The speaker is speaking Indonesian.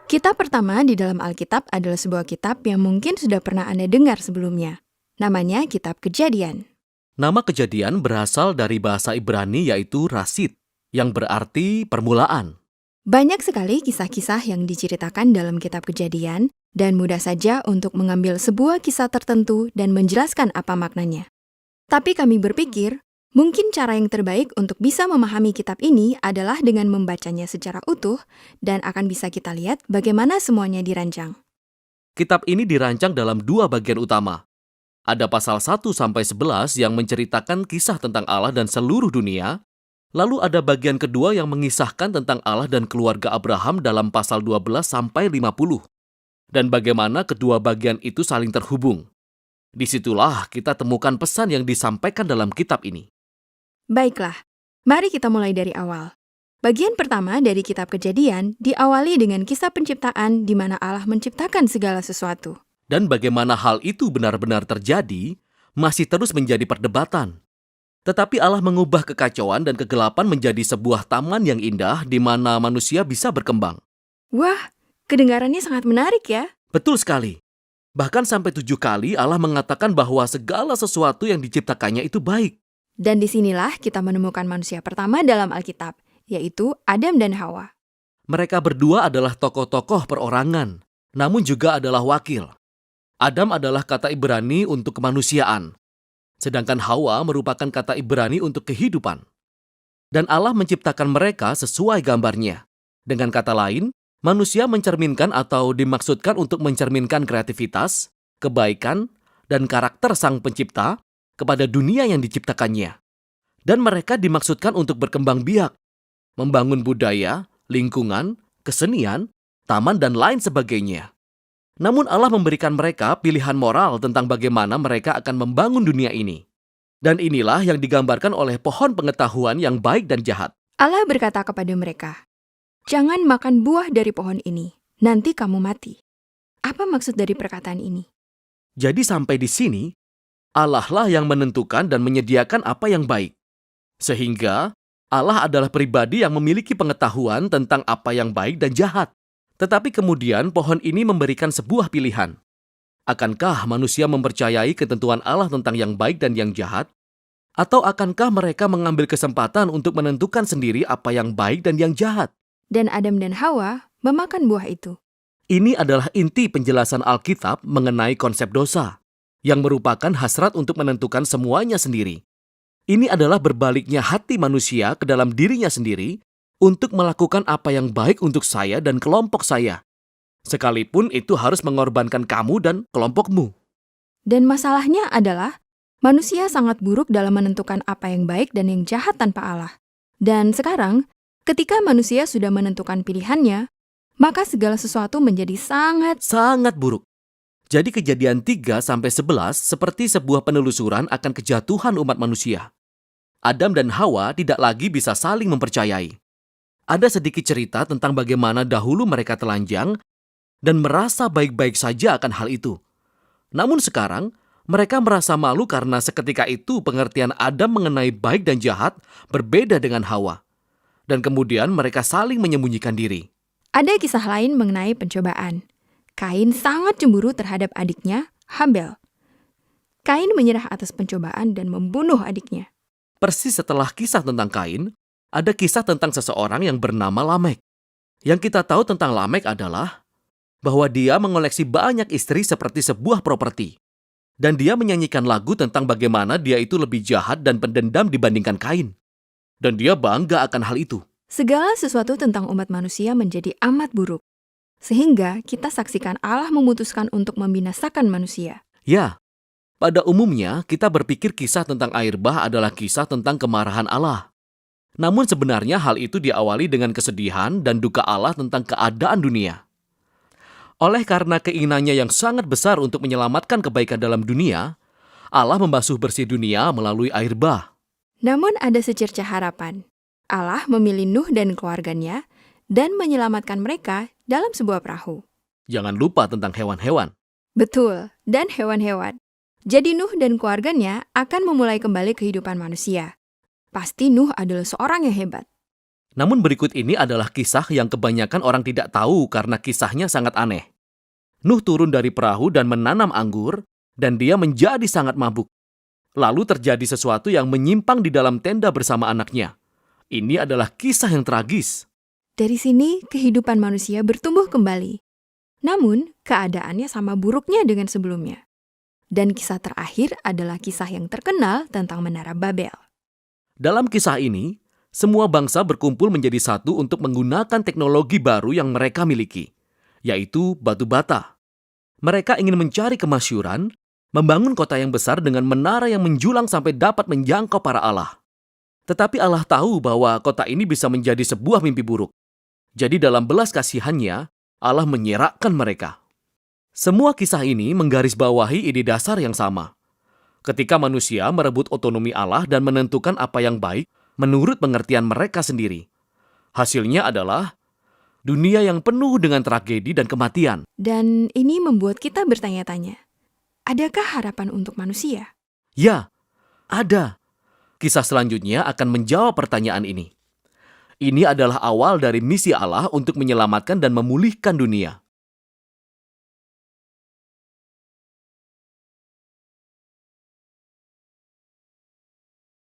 Kitab pertama di dalam Alkitab adalah sebuah kitab yang mungkin sudah pernah Anda dengar sebelumnya. Namanya Kitab Kejadian. Nama Kejadian berasal dari bahasa Ibrani yaitu Rasid, yang berarti permulaan. Banyak sekali kisah-kisah yang diceritakan dalam Kitab Kejadian, dan mudah saja untuk mengambil sebuah kisah tertentu dan menjelaskan apa maknanya. Tapi kami berpikir, mungkin cara yang terbaik untuk bisa memahami kitab ini adalah dengan membacanya secara utuh, dan akan bisa kita lihat bagaimana semuanya dirancang. Kitab ini dirancang dalam dua bagian utama. Ada pasal 1-11 yang menceritakan kisah tentang Allah dan seluruh dunia, lalu ada bagian kedua yang mengisahkan tentang Allah dan keluarga Abraham dalam pasal 12-50, dan bagaimana kedua bagian itu saling terhubung. Disitulah kita temukan pesan yang disampaikan dalam kitab ini. Baiklah, mari kita mulai dari awal. Bagian pertama dari Kitab Kejadian diawali dengan kisah penciptaan di mana Allah menciptakan segala sesuatu. Dan bagaimana hal itu benar-benar terjadi, masih terus menjadi perdebatan. Tetapi Allah mengubah kekacauan dan kegelapan menjadi sebuah taman yang indah di mana manusia bisa berkembang. Wah, kedengarannya sangat menarik ya. Betul sekali. Bahkan sampai 7 kali Allah mengatakan bahwa segala sesuatu yang diciptakannya itu baik. Dan disinilah kita menemukan manusia pertama dalam Alkitab, yaitu Adam dan Hawa. Mereka berdua adalah tokoh-tokoh perorangan, namun juga adalah wakil. Adam adalah kata Ibrani untuk kemanusiaan, sedangkan Hawa merupakan kata Ibrani untuk kehidupan. Dan Allah menciptakan mereka sesuai gambarnya. Dengan kata lain, manusia mencerminkan atau dimaksudkan untuk mencerminkan kreativitas, kebaikan, dan karakter Sang Pencipta kepada dunia yang diciptakannya. Dan mereka dimaksudkan untuk berkembang biak, membangun budaya, lingkungan, kesenian, taman, dan lain sebagainya. Namun Allah memberikan mereka pilihan moral tentang bagaimana mereka akan membangun dunia ini. Dan inilah yang digambarkan oleh pohon pengetahuan yang baik dan jahat. Allah berkata kepada mereka, "Jangan makan buah dari pohon ini, nanti kamu mati." Apa maksud dari perkataan ini? Jadi sampai di sini, Allah lah yang menentukan dan menyediakan apa yang baik. Sehingga Allah adalah pribadi yang memiliki pengetahuan tentang apa yang baik dan jahat. Tetapi kemudian pohon ini memberikan sebuah pilihan. Akankah manusia mempercayai ketentuan Allah tentang yang baik dan yang jahat? Atau akankah mereka mengambil kesempatan untuk menentukan sendiri apa yang baik dan yang jahat? Dan Adam dan Hawa memakan buah itu. Ini adalah inti penjelasan Alkitab mengenai konsep dosa, yang merupakan hasrat untuk menentukan semuanya sendiri. Ini adalah berbaliknya hati manusia ke dalam dirinya sendiri untuk melakukan apa yang baik untuk saya dan kelompok saya. Sekalipun itu harus mengorbankan kamu dan kelompokmu. Dan masalahnya adalah, manusia sangat buruk dalam menentukan apa yang baik dan yang jahat tanpa Allah. Dan sekarang, ketika manusia sudah menentukan pilihannya, maka segala sesuatu menjadi sangat buruk. Jadi Kejadian 3-11 seperti sebuah penelusuran akan kejatuhan umat manusia. Adam dan Hawa tidak lagi bisa saling mempercayai. Ada sedikit cerita tentang bagaimana dahulu mereka telanjang dan merasa baik-baik saja akan hal itu. Namun sekarang, mereka merasa malu karena seketika itu pengertian Adam mengenai baik dan jahat berbeda dengan Hawa. Dan kemudian mereka saling menyembunyikan diri. Ada kisah lain mengenai pencobaan. Kain sangat cemburu terhadap adiknya, Habel. Kain menyerah atas pencobaan dan membunuh adiknya. Persis setelah kisah tentang Kain, ada kisah tentang seseorang yang bernama Lamek. Yang kita tahu tentang Lamek adalah bahwa dia mengoleksi banyak istri seperti sebuah properti. Dan dia menyanyikan lagu tentang bagaimana dia itu lebih jahat dan pendendam dibandingkan Kain. Dan dia bangga akan hal itu. Segala sesuatu tentang umat manusia menjadi amat buruk. Sehingga kita saksikan Allah memutuskan untuk membinasakan manusia. Ya, pada umumnya kita berpikir kisah tentang air bah adalah kisah tentang kemarahan Allah. Namun sebenarnya hal itu diawali dengan kesedihan dan duka Allah tentang keadaan dunia. Oleh karena keinginannya yang sangat besar untuk menyelamatkan kebaikan dalam dunia, Allah membasuh bersih dunia melalui air bah. Namun ada secercah harapan. Allah memilih Nuh dan keluarganya dan menyelamatkan mereka dalam sebuah perahu. Jangan lupa tentang hewan-hewan. Betul, dan hewan-hewan. Jadi Nuh dan keluarganya akan memulai kembali kehidupan manusia. Pasti Nuh adalah seorang yang hebat. Namun berikut ini adalah kisah yang kebanyakan orang tidak tahu karena kisahnya sangat aneh. Nuh turun dari perahu dan menanam anggur, dan dia menjadi sangat mabuk. Lalu terjadi sesuatu yang menyimpang di dalam tenda bersama anaknya. Ini adalah kisah yang tragis. Dari sini, kehidupan manusia bertumbuh kembali. Namun, keadaannya sama buruknya dengan sebelumnya. Dan kisah terakhir adalah kisah yang terkenal tentang Menara Babel. Dalam kisah ini, semua bangsa berkumpul menjadi satu untuk menggunakan teknologi baru yang mereka miliki, yaitu batu bata. Mereka ingin mencari kemasyhuran, membangun kota yang besar dengan menara yang menjulang sampai dapat menjangkau para Allah. Tetapi Allah tahu bahwa kota ini bisa menjadi sebuah mimpi buruk. Jadi dalam belas kasihannya, Allah menyerakkan mereka. Semua kisah ini menggarisbawahi ide dasar yang sama. Ketika manusia merebut otonomi Allah dan menentukan apa yang baik menurut pengertian mereka sendiri. Hasilnya adalah dunia yang penuh dengan tragedi dan kematian. Dan ini membuat kita bertanya-tanya, adakah harapan untuk manusia? Ya, ada. Kisah selanjutnya akan menjawab pertanyaan ini. Ini adalah awal dari misi Allah untuk menyelamatkan dan memulihkan dunia.